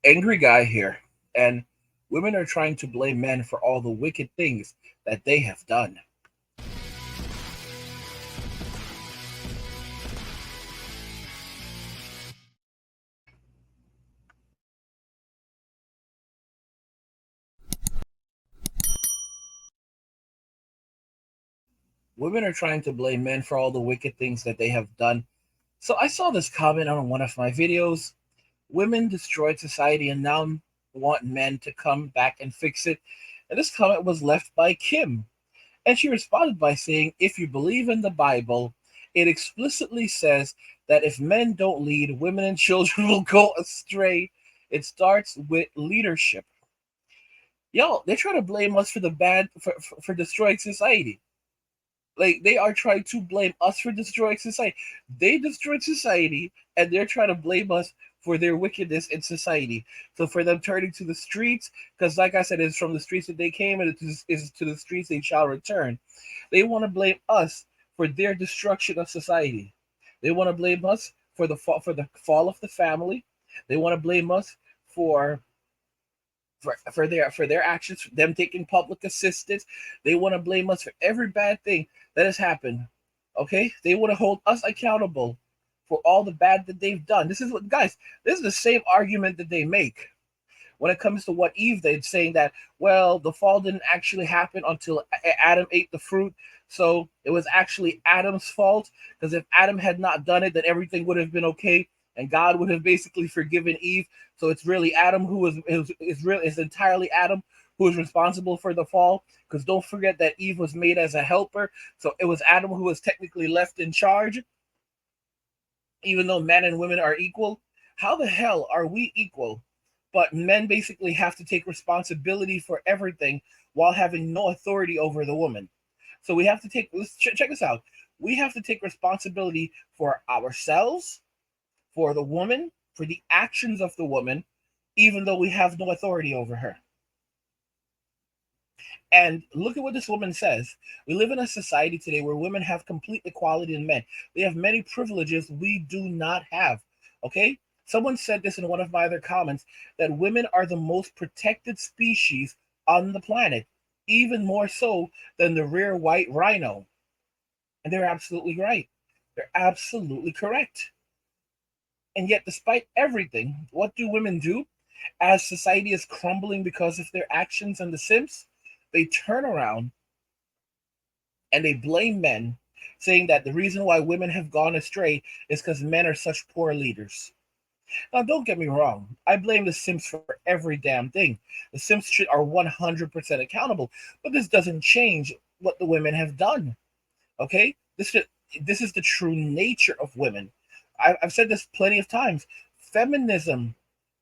Angry guy here, and women are trying to blame men for all the wicked things that they have done. Women are trying to blame men for all the wicked things that they have done. So I saw this comment on one of my videos. Women destroyed society and now want men to come back and fix it. And this comment was left by Kim. And she responded by saying, if you believe in the Bible, it explicitly says that if men don't lead, women and children will go astray. It starts with leadership. Yo, they try to blame us for the bad for destroying society. Like they are trying to blame us for destroying society. They destroyed society, and they're trying to blame us for their wickedness in society. So for them turning to the streets, because like I said, it's from the streets that they came, and it is to the streets they shall return. They want to blame us for their destruction of society. They want to blame us for the fall of the family. They want to blame us for for their actions, for them taking public assistance. They want to blame us for every bad thing that has happened. Okay, they want to hold us accountable for all the bad that they've done. This is what, guys, this is the same argument that they make when it comes to what Eve did, saying that, well, the fall didn't actually happen until Adam ate the fruit. So it was actually Adam's fault, because if Adam had not done it, then everything would have been okay, and God would have basically forgiven Eve. So it's really Adam who is entirely Adam who is responsible for the fall. Because don't forget that Eve was made as a helper, so it was Adam who was technically left in charge, even though men and women are equal. How the hell are we equal? But men basically have to take responsibility for everything while having no authority over the woman. So we have to take, let's check this out. We have to take responsibility for ourselves, for the woman, for the actions of the woman, even though we have no authority over her. And look at what this woman says. We live in a society today where women have complete equality in men. They have many privileges we do not have. Okay? Someone said this in one of my other comments, that women are the most protected species on the planet, even more so than the rare white rhino. And they're absolutely right. They're absolutely correct. And yet, despite everything, what do women do? As society is crumbling because of their actions and the Sims, they turn around and they blame men, saying that the reason why women have gone astray is because men are such poor leaders. Now, don't get me wrong. I blame the Sims for every damn thing. The Sims are 100% accountable, but this doesn't change what the women have done. Okay? This is the true nature of women. I've said this plenty of times. Feminism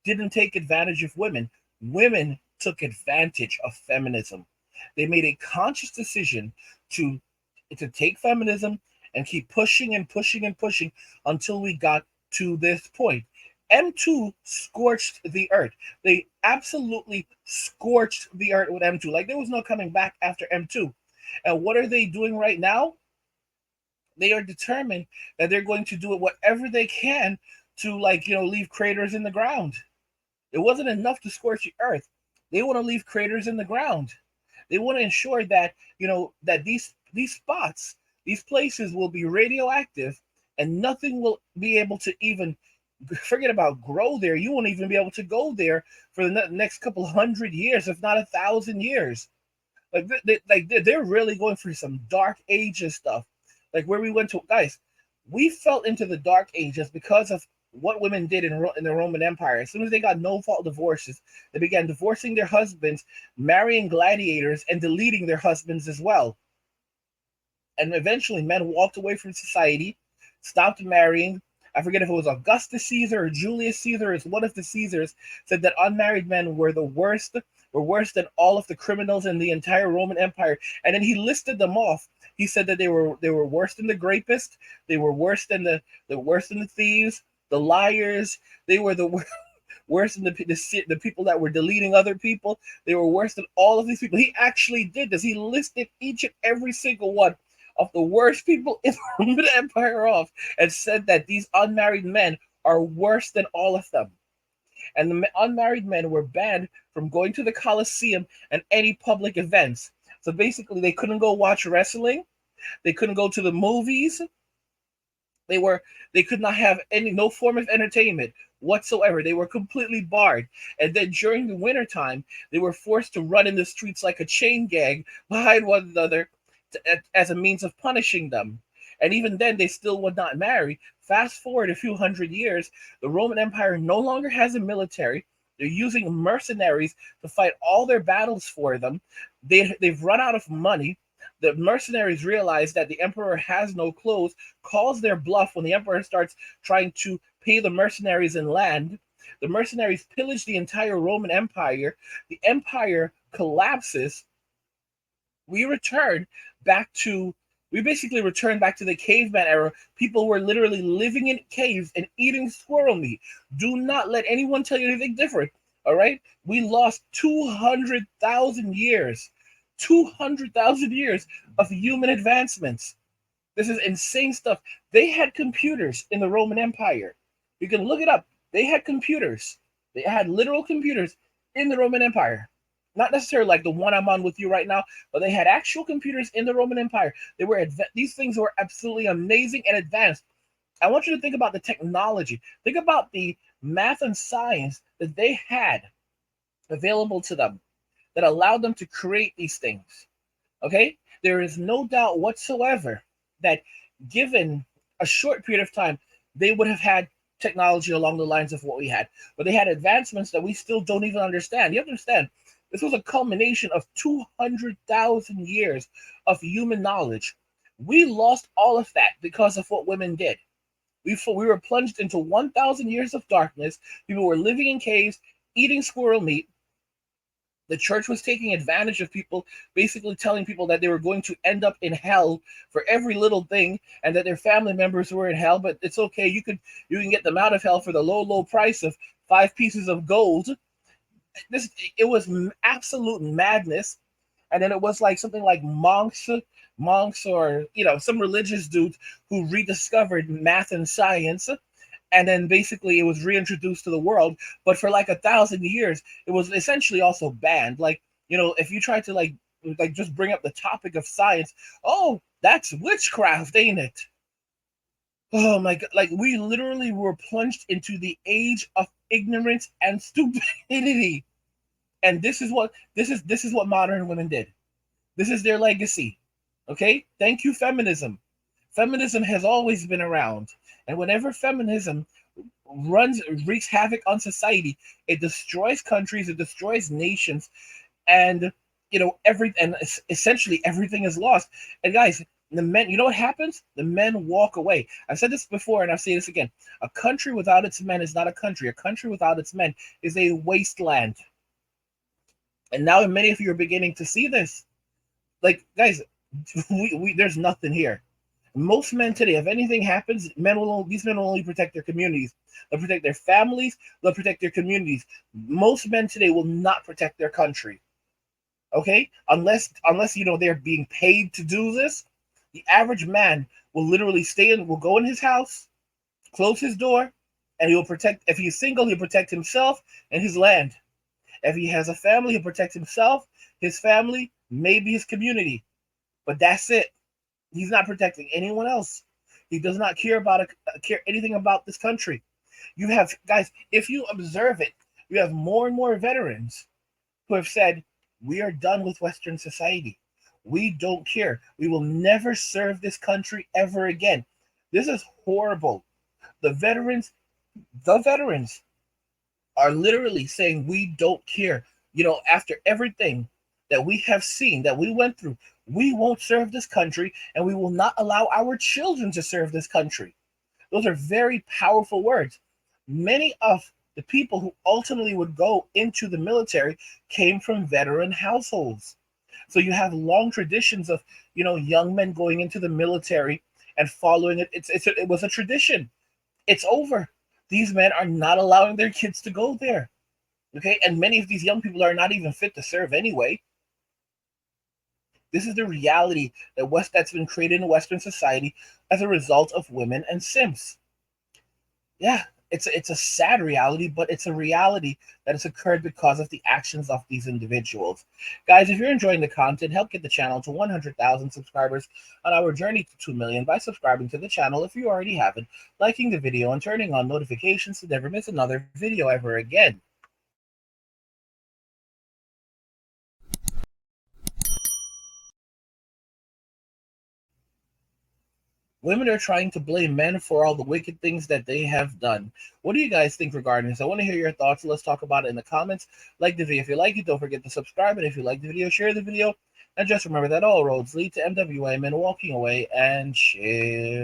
didn't take advantage of women. Women took advantage of feminism. They made a conscious decision to take feminism and keep pushing and pushing and pushing until we got to this point. M2 scorched the earth. They absolutely scorched the earth with M2. Like there was no coming back after M2. And what are they doing right now? They are determined that they're going to do it whatever they can to, like, leave craters in the ground. It wasn't enough to scorch the earth. They want to leave craters in the ground. They want to ensure that, that these spots, these places will be radioactive, and nothing will be able to even, forget about grow there. You won't even be able to go there for the next couple hundred years, if not 1,000 years. They're really going for some dark ages stuff, like where we went to, guys. We fell into the dark ages because of what women did in the Roman Empire. As soon as they got no fault divorces, they began divorcing their husbands, marrying gladiators, and deleting their husbands as well. And eventually, men walked away from society, stopped marrying. I forget if it was Augustus Caesar or Julius Caesar. It's one of the Caesars said that unmarried men were the worst, were worse than all of the criminals in the entire Roman Empire. And then he listed them off. He said that they were worse than the rapists, they were worse than the worse than the thieves, the liars. They were the worse than the people that were deleting other people. They were worse than all of these people. He actually did this. He listed each and every single one of the worst people in the Roman Empire off, and said that these unmarried men are worse than all of them. and the unmarried men were banned from going to the Colosseum and any public events. So basically, they couldn't go watch wrestling, they couldn't go to the movies, they were they could not have any no form of entertainment whatsoever. They were completely barred. And then during the wintertime, they were forced to run in the streets like a chain gang behind one another as a means of punishing them. And even then, they still would not marry. Fast forward a few hundred years, the Roman Empire no longer has a military. They're using mercenaries to fight all their battles for them. They've run out of money. The mercenaries realize that the emperor has no clothes, calls their bluff when the emperor starts trying to pay the mercenaries in land. The mercenaries pillage the entire Roman Empire. The empire collapses. We return back to we basically return back to the caveman era. People were literally living in caves and eating squirrel meat. Do not let anyone tell you anything different. All right? We lost 200,000 years. 200,000 years of human advancements. This is insane stuff. They had computers in the Roman Empire. You can look it up. They had computers. They had literal computers in the Roman Empire. Not necessarily like the one I'm on with you right now, but they had actual computers in the Roman Empire. These things were absolutely amazing and advanced. I want you to think about the technology. Think about the math and science that they had available to them that allowed them to create these things. Okay? There is no doubt whatsoever that given a short period of time, they would have had technology along the lines of what we had. But they had advancements that we still don't even understand. You have to understand, this was a culmination of 200,000 years of human knowledge. We lost all of that because of what women did. We were plunged into 1,000 years of darkness. People were living in caves, eating squirrel meat. The church was taking advantage of people, basically telling people that they were going to end up in hell for every little thing, and that their family members were in hell. But it's okay; you can get them out of hell for the low price of 5 pieces of gold. It was absolute madness. And then it was like something like monks, or some religious dudes who rediscovered math and science, and then basically it was reintroduced to the world. But for like 1,000 years, it was essentially also banned. Like, if you try to like just bring up the topic of science, oh, that's witchcraft, ain't it? Oh my god! Like, we literally were plunged into the age of ignorance and stupidity. And this is what modern women did. This is their legacy. Okay? Thank you, feminism. Feminism has always been around. And whenever feminism wreaks havoc on society, it destroys countries, it destroys nations, and essentially everything is lost. And guys, the men, you know what happens? The men walk away. I've said this before and I'll say this again. A country without its men is not a country. A country without its men is a wasteland. And now many of you are beginning to see this. Like, guys, there's nothing here. Most men today, if anything happens, these men will only protect their communities. They'll protect their families. They'll protect their communities. Most men today will not protect their country. Okay, unless they're being paid to do this. The average man will literally will go in his house, close his door, and he'll protect. If he's single, he'll protect himself and his land. If he has a family, he'll protect himself, his family, maybe his community. But that's it. He's not protecting anyone else. He does not care anything about this country. You have, guys, if you observe it, you have more and more veterans who have said, we are done with Western society. We don't care. We will never serve this country ever again. This is horrible. The veterans are literally saying, we don't care. After everything that we have seen, that we went through, we won't serve this country, and we will not allow our children to serve this country. Those are very powerful words. Many of the people who ultimately would go into the military came from veteran households. So you have long traditions of, young men going into the military and following it. It was a tradition. It's over. These men are not allowing their kids to go there. Okay, and many of these young people are not even fit to serve anyway. This is the reality that's been created in Western society as a result of women and simps. Yeah, it's a sad reality, but it's a reality that has occurred because of the actions of these individuals. Guys, if you're enjoying the content, help get the channel to 100,000 subscribers on our journey to 2 million by subscribing to the channel if you already haven't, liking the video, and turning on notifications to never miss another video ever again. Women are trying to blame men for all the wicked things that they have done. What do you guys think regarding this? I want to hear your thoughts. Let's talk about it in the comments. Like the video if you like it. Don't forget to subscribe. And if you like the video, share the video. And just remember that all roads lead to MWA, men walking away, and share.